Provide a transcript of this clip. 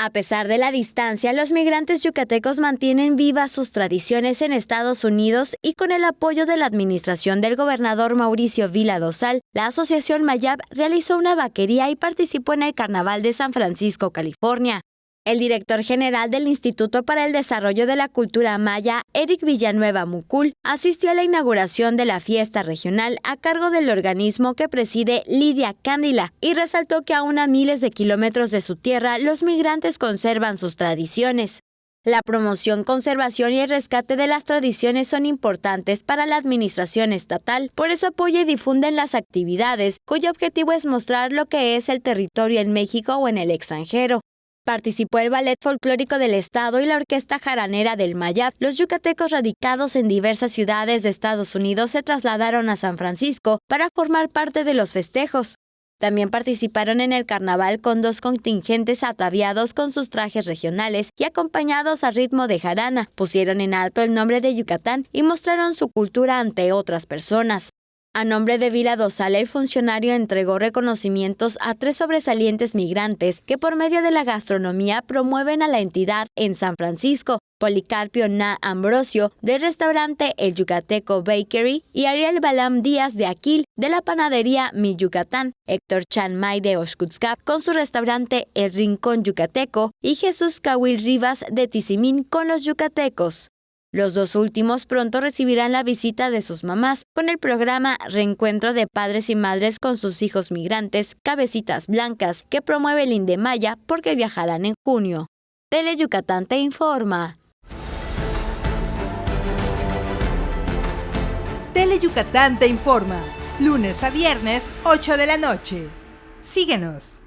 A pesar de la distancia, los migrantes yucatecos mantienen vivas sus tradiciones en Estados Unidos y con el apoyo de la administración del gobernador Mauricio Vila Dosal, la Asociación Mayab realizó una vaquería y participó en el Carnaval de San Francisco, California. El director general del Instituto para el Desarrollo de la Cultura Maya, Eric Villanueva Mucul, asistió a la inauguración de la fiesta regional a cargo del organismo que preside Lidia Cándila y resaltó que aún a miles de kilómetros de su tierra, los migrantes conservan sus tradiciones. La promoción, conservación y el rescate de las tradiciones son importantes para la administración estatal, por eso apoya y difunden las actividades, cuyo objetivo es mostrar lo que es el territorio en México o en el extranjero. Participó el Ballet Folclórico del Estado y la Orquesta Jaranera del Mayab. Los yucatecos radicados en diversas ciudades de Estados Unidos se trasladaron a San Francisco para formar parte de los festejos. También participaron en el carnaval con 2 contingentes ataviados con sus trajes regionales y acompañados a ritmo de jarana. Pusieron en alto el nombre de Yucatán y mostraron su cultura ante otras personas. A nombre de Vila Dosal, el funcionario entregó reconocimientos a 3 sobresalientes migrantes que por medio de la gastronomía promueven a la entidad en San Francisco: Policarpio Na Ambrosio, del restaurante El Yucateco Bakery, y Ariel Balam Díaz de Aquil, de la panadería Mi Yucatán, Héctor Chan May de Oxcutzcap, con su restaurante El Rincón Yucateco, y Jesús Cahuil Rivas de Tizimín con los yucatecos. Los 2 últimos pronto recibirán la visita de sus mamás con el programa Reencuentro de Padres y Madres con sus hijos migrantes, Cabecitas Blancas, que promueve el INDEMAYA porque viajarán en junio. Tele Yucatán te informa. Tele Yucatán te informa, lunes a viernes, 8 de la noche. Síguenos.